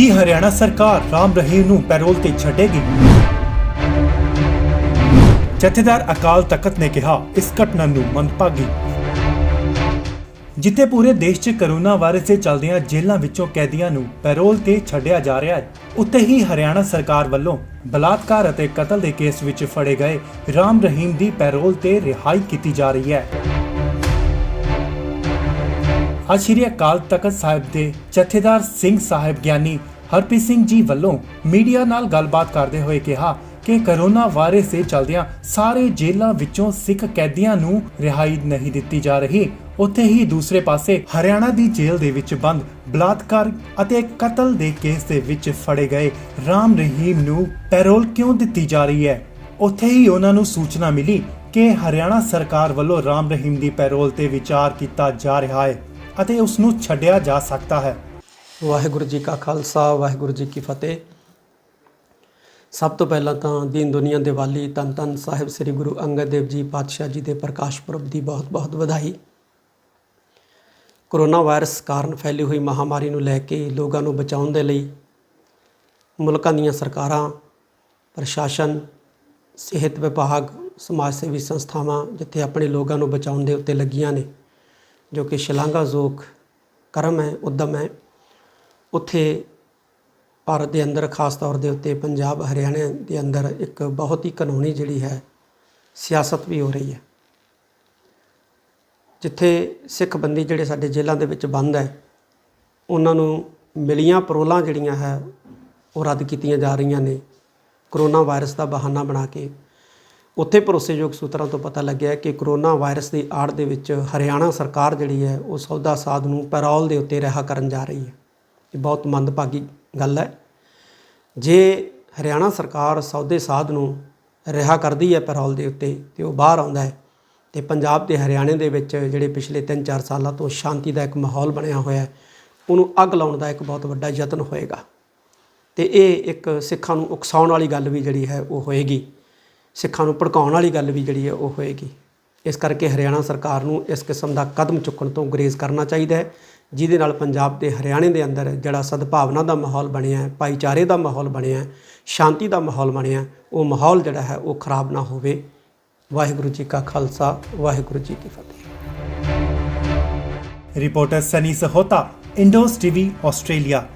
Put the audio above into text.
ਕੀ ਹਰਿਆਣਾ ਸਰਕਾਰ ਰਾਮ ਰਹੀਮ ਨੂੰ ਪੈਰੋਲ ਤੇ ਛੱਡੇਗੀ? ਜਥੇਦਾਰ ਅਕਾਲ ਤਖਤ ਨੇ ਕਿਹਾ ਇਸ ਘਟਨਾ ਨੂੰ ਮੰਦਭਾਗੀ। ਜਿੱਥੇ ਪੂਰੇ ਦੇਸ਼ 'ਚ ਕਰੋਨਾ ਵਾਇਰਸ ਦੇ ਚੱਲਦਿਆਂ ਜੇਲ੍ਹਾਂ ਵਿੱਚੋਂ ਕੈਦੀਆਂ ਨੂੰ ਪੈਰੋਲ ਤੇ ਛੱਡਿਆ ਜਾ ਰਿਹਾ ਹੈ, ਉੱਥੇ ਹੀ ਹਰਿਆਣਾ ਸਰਕਾਰ ਵੱਲੋਂ ਬਲਾਤਕਾਰ ਅਤੇ ਕਤਲ ਦੇ ਕੇਸ ਵਿੱਚ ਫੜੇ ਗਏ ਰਾਮ ਰਹੀਮ ਦੀ ਪੈਰੋਲ ਤੇ ਰਿਹਾਈ ਕੀਤੀ ਜਾ ਰਹੀ ਹੈ। ਅੱਜ ਸ਼੍ਰੀ ਅਕਾਲ ਤਖਤ ਸਾਹਿਬ ਦੇ ਜਥੇਦਾਰ ਸਿੰਘ ਸਾਹਿਬ ਗਿਆਨੀ ਹਰਪ੍ਰੀਤ ਸਿੰਘ ਜੀ ਵੱਲੋਂ ਮੀਡੀਆ ਨਾਲ ਗੱਲਬਾਤ ਕਰਦੇ ਹੋਏ ਕਿਹਾ ਕਿ ਕਰੋਨਾ ਵਾਇਰਸ ਦੇ ਚੱਲਦਿਆਂ ਸਾਰੇ ਜੇਲ੍ਹਾਂ ਵਿੱਚੋਂ ਸਿੱਖ ਕੈਦੀਆਂ ਨੂੰ ਰਿਹਾਈ ਨਹੀਂ ਦਿੱਤੀ ਜਾ ਰਹੀ, ਉੱਥੇ ਹੀ ਦੂਸਰੇ ਪਾਸੇ ਹਰਿਆਣਾ ਦੀ ਜੇਲ੍ਹ ਦੇ ਵਿੱਚ ਬੰਦ ਬਲਾਤਕਾਰ ਅਤੇ ਕਤਲ ਦੇ ਕੇਸ ਦੇ ਵਿੱਚ ਫੜੇ ਗਏ ਰਾਮ ਰਹੀਮ ਨੂੰ ਪੈਰੋਲ ਕਿਉਂ ਦਿੱਤੀ ਜਾ ਰਹੀ ਹੈ। ਉੱਥੇ ਹੀ ਉਹਨਾਂ ਨੂੰ ਸੂਚਨਾ ਮਿਲੀ ਕਿ ਹਰਿਆਣਾ ਸਰਕਾਰ ਵੱਲੋਂ ਰਾਮ ਰਹੀਮ ਦੀ ਪੈਰੋਲ ਤੇ ਵਿਚਾਰ ਕੀਤਾ ਜਾ ਰਿਹਾ ਹੈ ਅਤੇ ਉਸ ਨੂੰ ਛੱਡਿਆ ਜਾ ਸਕਦਾ ਹੈ। ਵਾਹਿਗੁਰੂ ਜੀ ਕਾ ਖਾਲਸਾ, ਵਾਹਿਗੁਰੂ ਜੀ ਕੀ ਫਤਿਹ। ਸਭ ਤੋਂ ਪਹਿਲਾਂ ਤਾਂ ਦੀਨ ਦੁਨੀਆ ਦੇ ਵਾਲੀ ਧੰਨ ਧੰਨ ਸਾਹਿਬ ਸ੍ਰੀ ਗੁਰੂ ਅੰਗਦ ਦੇਵ ਜੀ ਪਾਤਸ਼ਾਹ ਜੀ ਦੇ ਪ੍ਰਕਾਸ਼ ਪੁਰਬ ਦੀ ਬਹੁਤ ਬਹੁਤ ਵਧਾਈ। ਕਰੋਨਾ ਵਾਇਰਸ ਕਾਰਨ ਫੈਲੀ ਹੋਈ ਮਹਾਮਾਰੀ ਨੂੰ ਲੈ ਕੇ ਲੋਕਾਂ ਨੂੰ ਬਚਾਉਣ ਦੇ ਲਈ ਮੁਲਕਾਂ ਦੀਆਂ ਸਰਕਾਰਾਂ, ਪ੍ਰਸ਼ਾਸਨ, ਸਿਹਤ ਵਿਭਾਗ, ਸਮਾਜ ਸੇਵੀ ਸੰਸਥਾਵਾਂ ਜਿੱਥੇ ਆਪਣੇ ਲੋਕਾਂ ਨੂੰ ਬਚਾਉਣ ਦੇ ਉੱਤੇ ਲੱਗੀਆਂ ਨੇ, ਜੋ ਕਿ ਸ਼ਲਾਘਾਯੋਗ ਕਰਮ ਹੈ, ਉੱਦਮ ਹੈ। ਉੱਥੇ ਭਾਰਤ ਦੇ ਅੰਦਰ ਖਾਸ ਤੌਰ ਦੇ ਉੱਤੇ ਪੰਜਾਬ, ਹਰਿਆਣਾ ਦੇ ਅੰਦਰ ਇੱਕ ਬਹੁਤ ਹੀ ਕਾਨੂੰਨੀ ਜਿਹੜੀ ਹੈ ਸਿਆਸਤ ਵੀ ਹੋ ਰਹੀ ਹੈ। ਜਿੱਥੇ ਸਿੱਖ ਬੰਦੀ ਜਿਹੜੇ ਸਾਡੇ ਜੇਲ੍ਹਾਂ ਦੇ ਵਿੱਚ ਬੰਦ ਹੈ, ਉਹਨਾਂ ਨੂੰ ਮਿਲੀਆਂ ਪਰੋਲਾਂ ਜਿਹੜੀਆਂ ਹੈ ਉਹ ਰੱਦ ਕੀਤੀਆਂ ਜਾ ਰਹੀਆਂ ਨੇ ਕਰੋਨਾ ਵਾਇਰਸ ਦਾ ਬਹਾਨਾ ਬਣਾ ਕੇ। ਉੱਥੇ ਭਰੋਸੇਯੋਗ ਸੂਤਰਾਂ ਤੋਂ ਪਤਾ ਲੱਗਿਆ ਕਿ ਕਰੋਨਾ ਵਾਇਰਸ ਦੀ ਆੜ ਦੇ ਵਿੱਚ ਹਰਿਆਣਾ ਸਰਕਾਰ ਜਿਹੜੀ ਹੈ ਉਹ ਸੌਦਾ ਸਾਧ ਨੂੰ ਪੈਰੋਲ ਦੇ ਉੱਤੇ ਰਿਹਾ ਕਰਨ ਜਾ ਰਹੀ ਹੈ। ਇਹ ਬਹੁਤ ਮੰਦਭਾਗੀ ਗੱਲ ਹੈ। ਜੇ ਹਰਿਆਣਾ ਸਰਕਾਰ ਸੌਦੇ ਸਾਧ ਨੂੰ ਰਿਹਾ ਕਰਦੀ ਹੈ ਪੈਰੋਲ ਦੇ ਉੱਤੇ ਤੇ ਉਹ ਬਾਹਰ ਆਉਂਦਾ ਹੈ ਤੇ ਪੰਜਾਬ ਤੇ ਹਰਿਆਣੇ ਦੇ ਵਿੱਚ ਜਿਹੜੇ ਪਿਛਲੇ 3-4 ਸਾਲਾਂ ਤੋਂ ਸ਼ਾਂਤੀ ਦਾ ਇੱਕ ਮਾਹੌਲ ਬਣਿਆ ਹੋਇਆ ਹੈ, ਉਹਨੂੰ ਅੱਗ ਲਾਉਣ ਦਾ ਇੱਕ ਬਹੁਤ ਵੱਡਾ ਯਤਨ ਹੋਏਗਾ ਤੇ ਇਹ ਇੱਕ ਸਿੱਖਾਂ ਨੂੰ ਉਕਸਾਉਣ ਵਾਲੀ ਗੱਲ ਵੀ ਜਿਹੜੀ ਹੈ ਉਹ ਹੋਏਗੀ, ਸਿੱਖਾਂ ਨੂੰ ਭੜਕਾਉਣ ਵਾਲੀ ਗੱਲ ਵੀ ਜਿਹੜੀ ਹੈ ਉਹ ਹੋਏਗੀ। ਇਸ ਕਰਕੇ ਹਰਿਆਣਾ ਸਰਕਾਰ ਨੂੰ ਇਸ ਕਿਸਮ ਦਾ ਕਦਮ ਚੁੱਕਣ ਤੋਂ ਗੁਰੇਜ਼ ਕਰਨਾ ਚਾਹੀਦਾ ਹੈ, ਜਿਹਦੇ ਨਾਲ ਪੰਜਾਬ ਤੇ ਹਰਿਆਣੇ ਦੇ ਅੰਦਰ ਜਿਹੜਾ ਸਦਭਾਵਨਾ ਦਾ ਮਾਹੌਲ ਬਣਿਆ ਹੈ, ਭਾਈਚਾਰੇ ਦਾ ਮਾਹੌਲ ਬਣਿਆ, ਸ਼ਾਂਤੀ ਦਾ ਮਾਹੌਲ ਬਣਿਆ, ਉਹ ਮਾਹੌਲ ਜਿਹੜਾ ਹੈ ਉਹ ਖਰਾਬ ਨਾ ਹੋਵੇ। ਵਾਹਿਗੁਰੂ ਜੀ ਕਾ ਖਾਲਸਾ, ਵਾਹਿਗੁਰੂ ਜੀ ਕੀ Fateh. Reporter Sunny Sahota, Indoz TV, Australia.